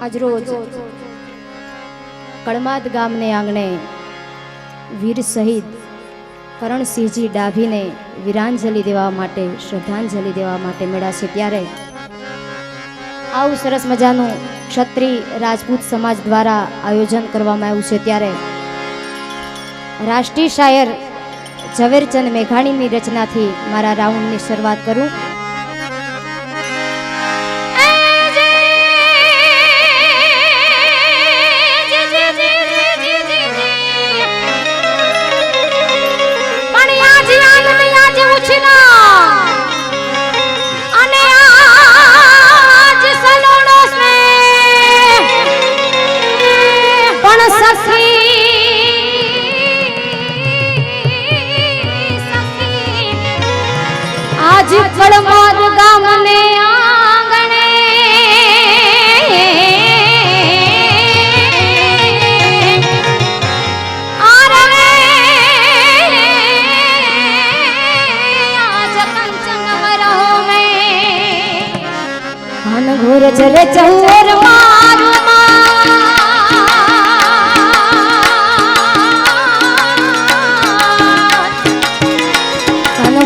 આજ રોજ કળમાદ ગામને આંગણે વીર શહીદ કરણસિંહજી ડાભીને વીરાંજલિ દેવા માટે શ્રદ્ધાંજલિ દેવા માટે મળ્યા છે। ત્યારે આવું સરસ મજાનું ક્ષત્રિય રાજપૂત સમાજ દ્વારા આયોજન કરવામાં આવ્યું છે। ત્યારે રાષ્ટ્રીય શાયર ઝવેરચંદ મેઘાણીની રચનાથી મારા રાઉન્ડની શરૂઆત કરું। आज कड़माद गामने आंगणे आरे आज कंचन मरो में हन घोर जले चौर मारू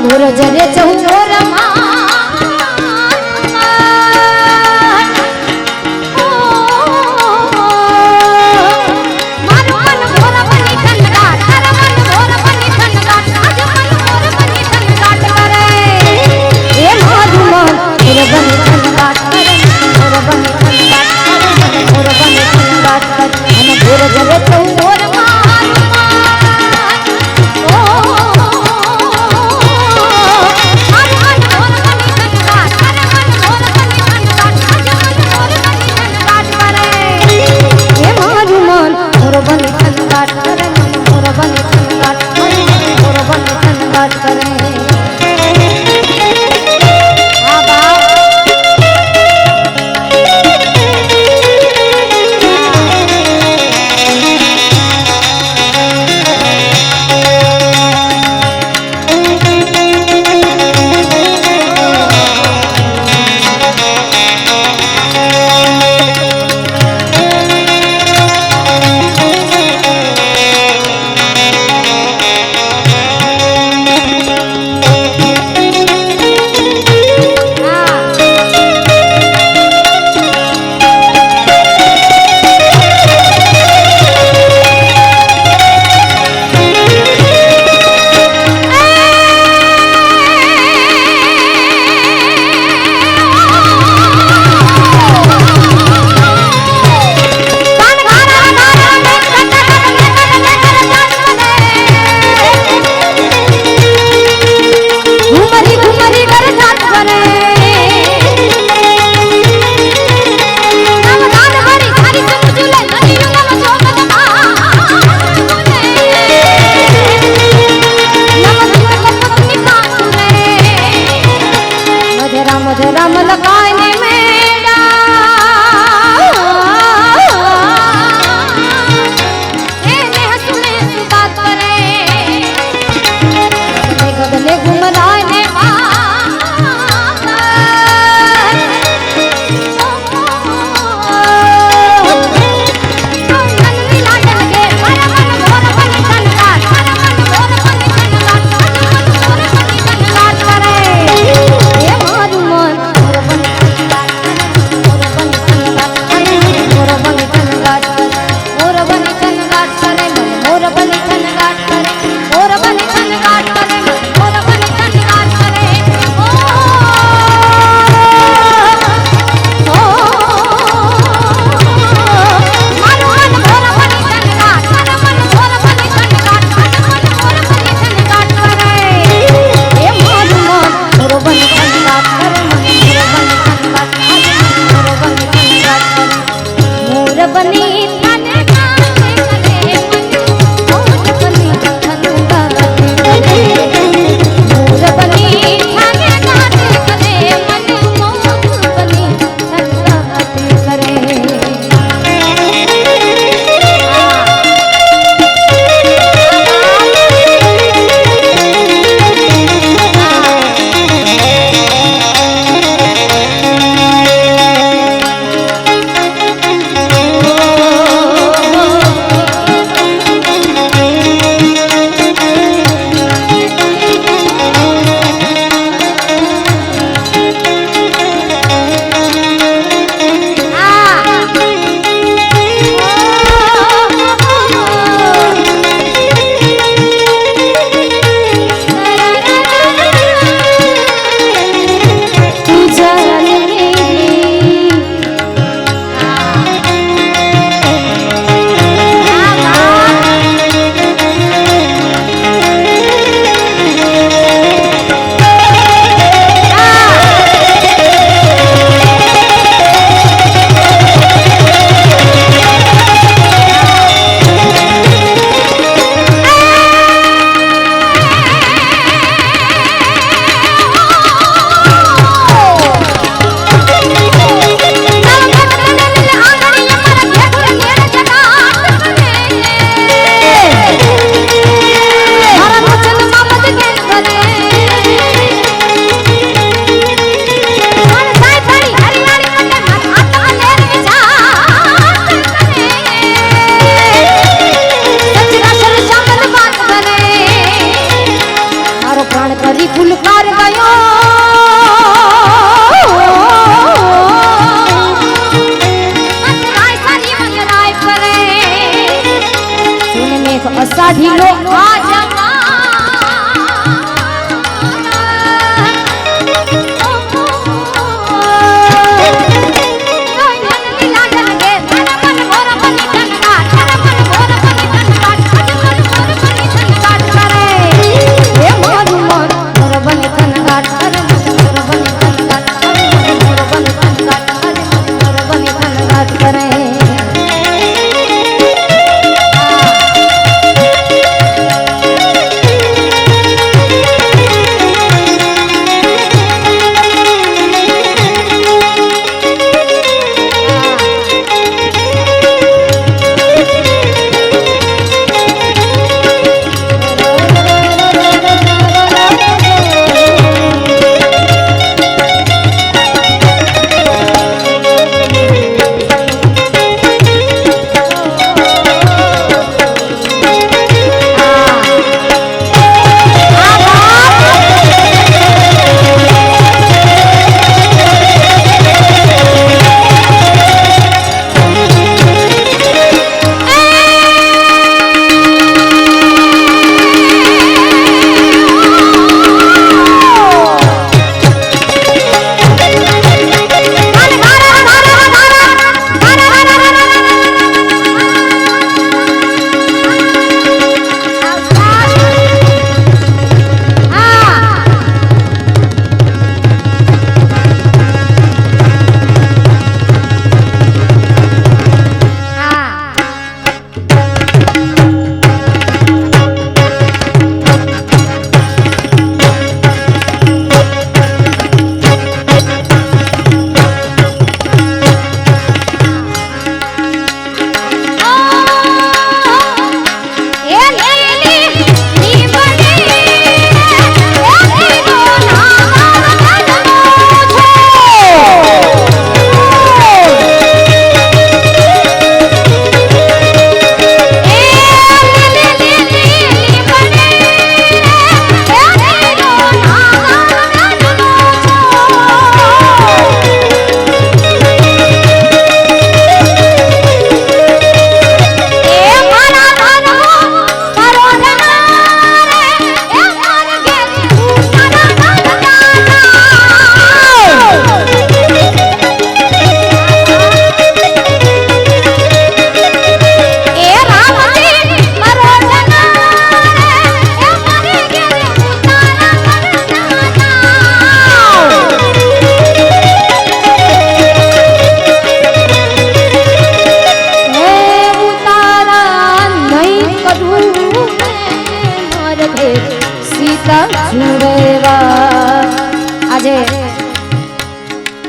घोर जरे चौर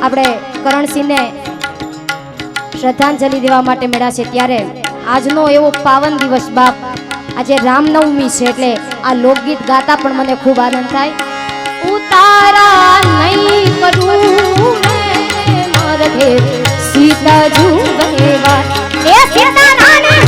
આપણે કરણસિંહને શ્રદ્ધાંજલિ દેવા માટે મળ્યા છે ત્યારે આજનો એવો પાવન દિવસ બાપ, આજે રામનવમી છે એટલે આ લોકગીત ગાતા પણ મને ખૂબ આનંદ થાય. ઉતારા નહીં કરું મારે ઘેર સીતા જુવેવા એ સીતા રાણી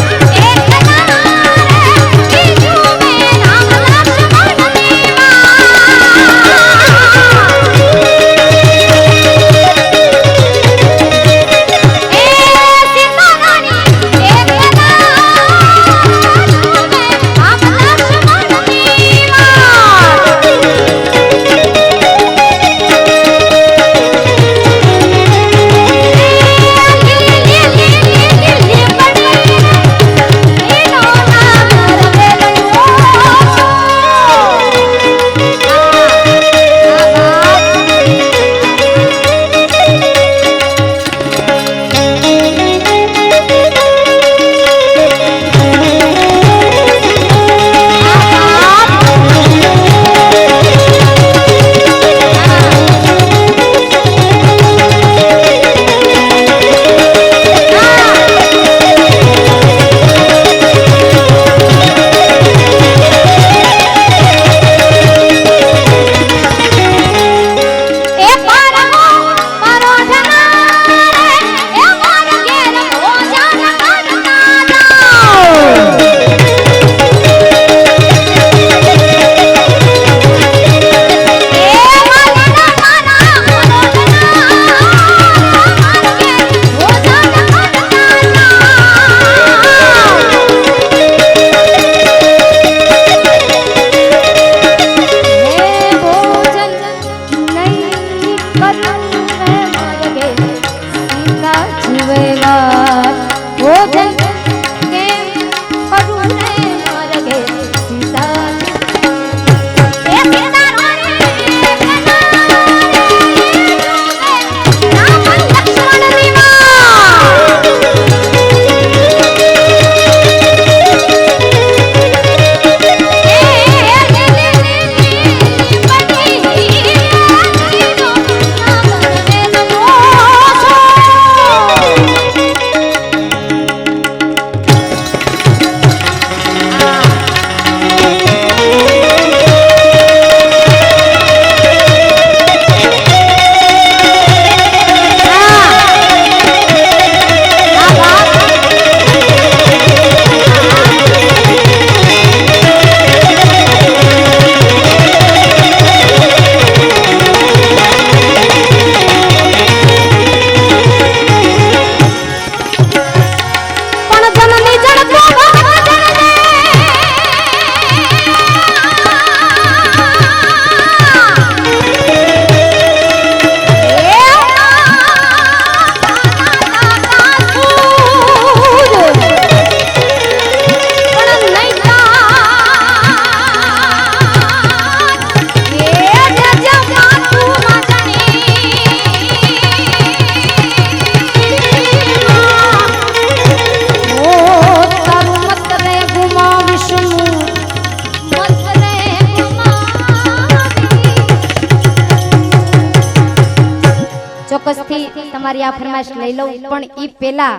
ચોક્કસથી તમારી આ ફરમાઈશ લઈ લઉં, પણ ઈ પહેલા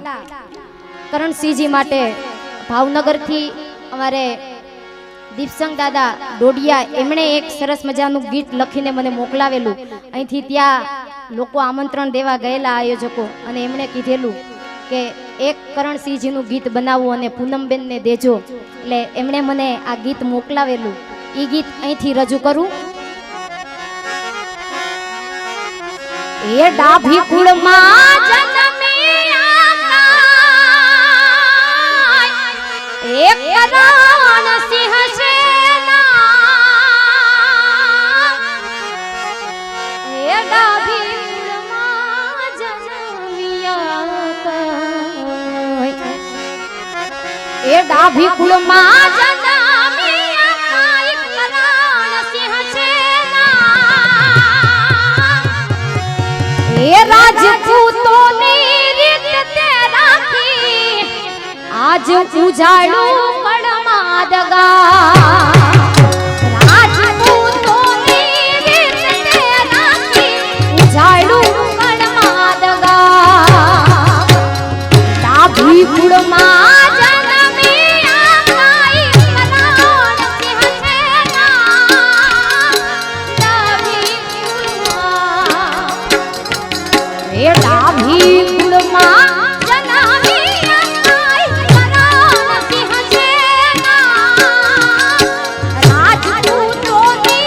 કરણસિંહજી માટે ભાવનગરથી અમારે દીપસંગ દાદા ડોડિયા એમણે એક સરસ મજાનું ગીત લખીને મને મોકલાવેલું. અહીંથી ત્યાં લોકો આમંત્રણ દેવા ગયેલા આયોજકો, અને એમણે કીધેલું કે એક કરણસિંહજીનું ગીત બનાવવું અને પૂનમબેનને દેજો, એટલે એમણે મને આ ગીત મોકલાવેલું. એ ગીત અહીંથી રજૂ કરું. એ ડાભી કુળમાં જન્મ્યા એક કરણસિંહ સેના, એ ડાભી કુળમાં જન્મ્યા, એ ડાભી કુળમાં જન્મ્યા એક કરણસિંહ સેના, એ રાજપૂતોની રીત તે રાખી આજ ઉજાડું કડમાં દગા, રાજપૂતોની રીત તે રાખી ઉજાડું કડમાં એ ડાભી કુળમાં જન્મી આઈ કરણ સિંહ સેના રાજપૂતોની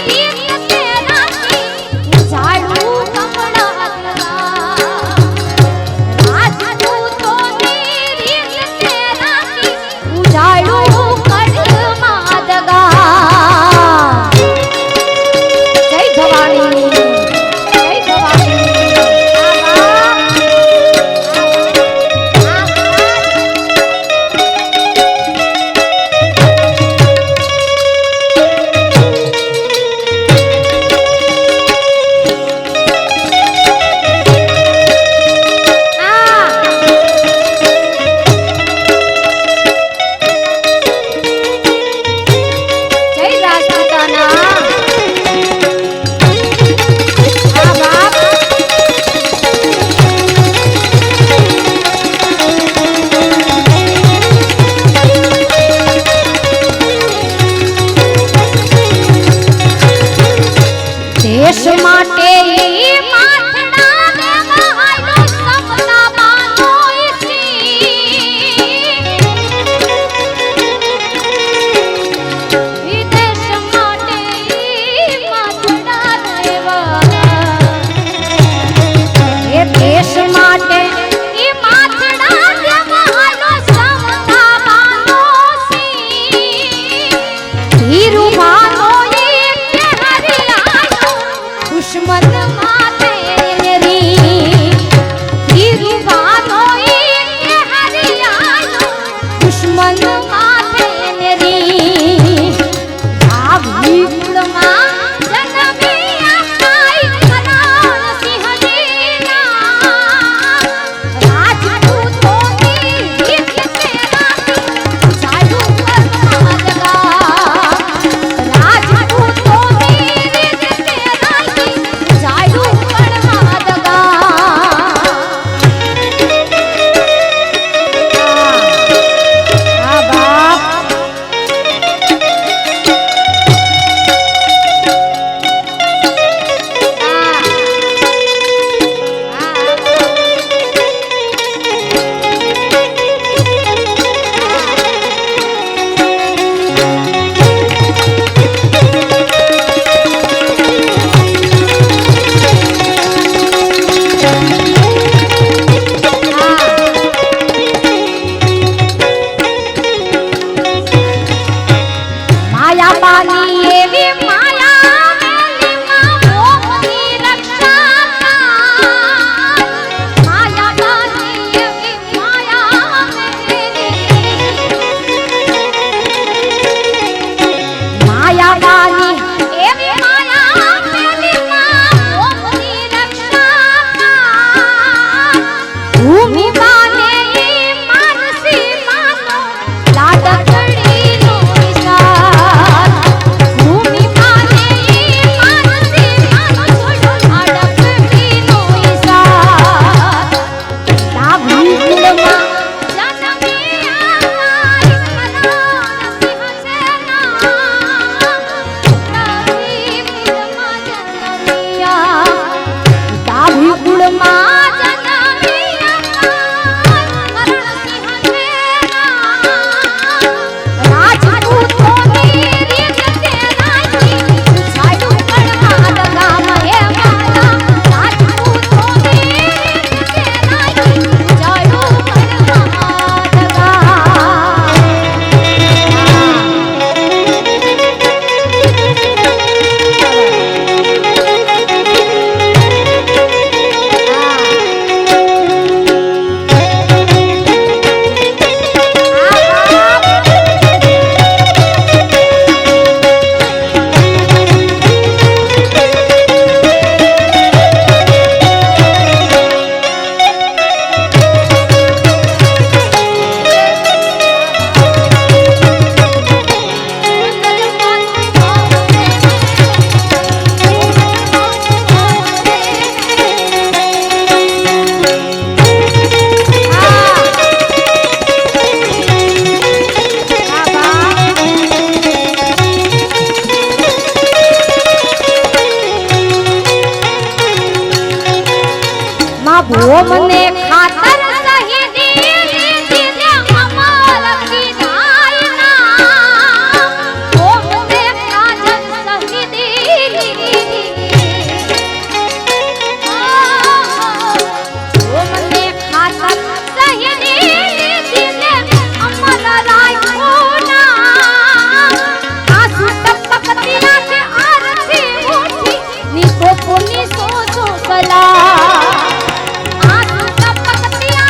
રીત તેનાથી ઉજાડું કમળા રાજપૂતોની રીત તેનાથી ઉજાડું કડમાં દગા જય ભવાની દેશ માટે માથડા દેવાયો સમતા બાનો વિદેશ માટે માથડા દેવાયા એ દેશ માટે માથડા દેવાયો સમતા બાનો ધીરુભાનો દુશ્મન માતે રી ધીરુભાનો હરિયાનો દુશ્મન માતે રી ડાભી કુળમાં જન્મી આઈ કરણ સિંહ સેના बाबू मने खातर शहीदी दीदे अमर की दायना ओ मने खातर शहीदी ओ मने खातर शहीदी दीदे अमर राखो ना आंसू टपकतिया के आरती उठी नी तो पुनी सो सो कला आंसू टपकतिया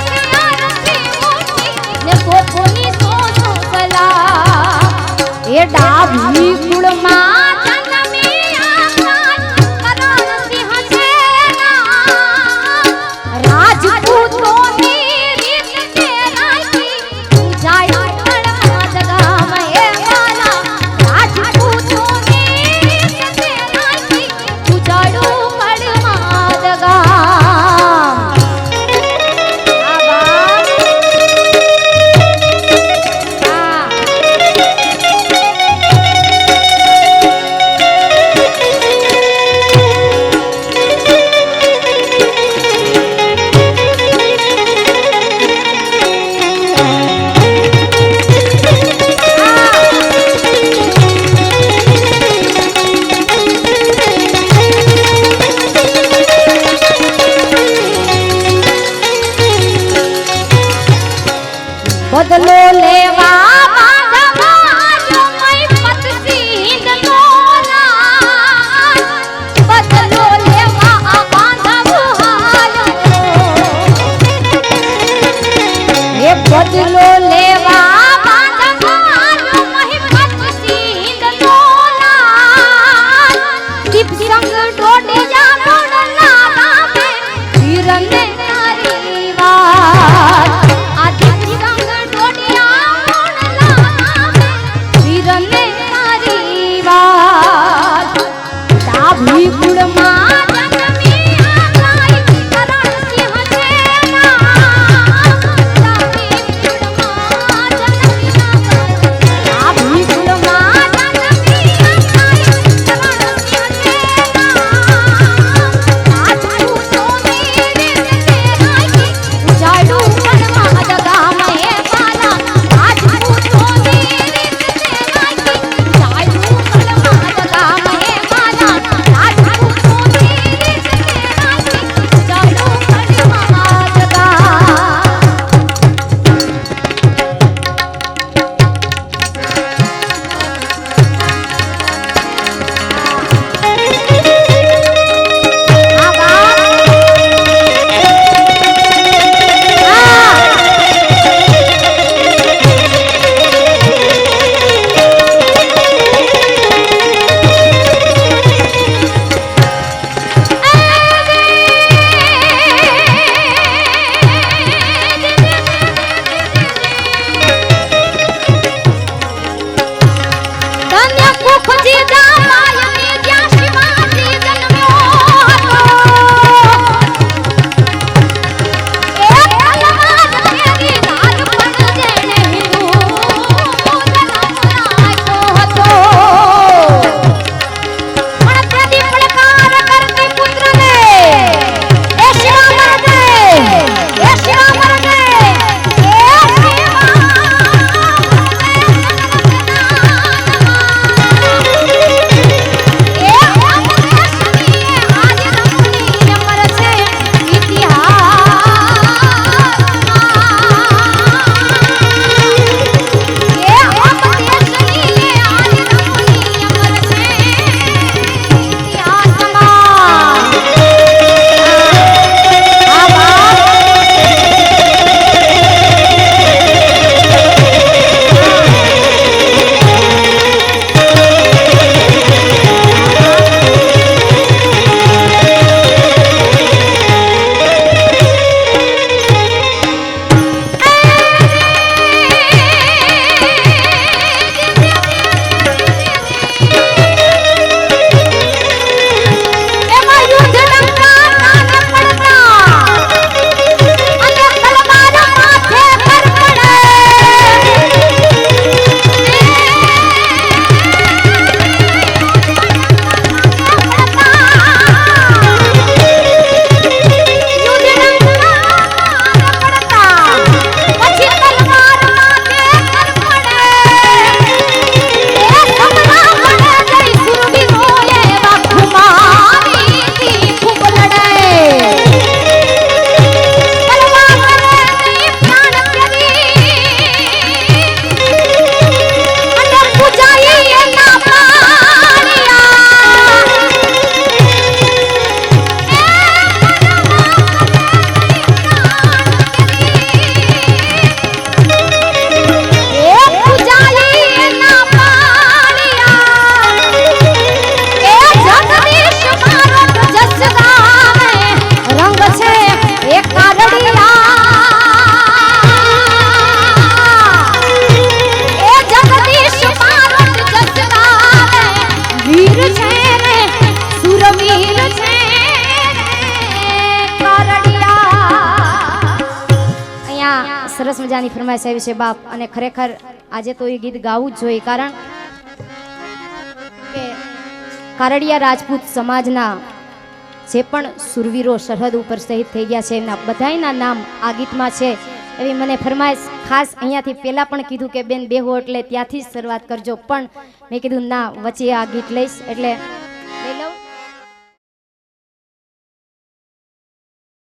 સરસ મજાની ફરમાઈશ આવી છે બાપ, અને ખરેખર આજે તો એ ગીત ગાવું જ જોઈએ, કારણ કે કારડિયા રાજપૂત સમાજના જે પણ સુરવીરો સરહદ ઉપર શહીદ થઈ ગયા છે એમના બધાયના નામ આ ગીતમાં છે એવી મને ફરમાઈશ. ખાસ અહીંયાથી પહેલાં પણ કીધું કે બેન બેહો એટલે ત્યાંથી જ શરૂઆત કરજો, પણ મેં કીધું ના, વચ્ચે આ ગીત લઈશ એટલે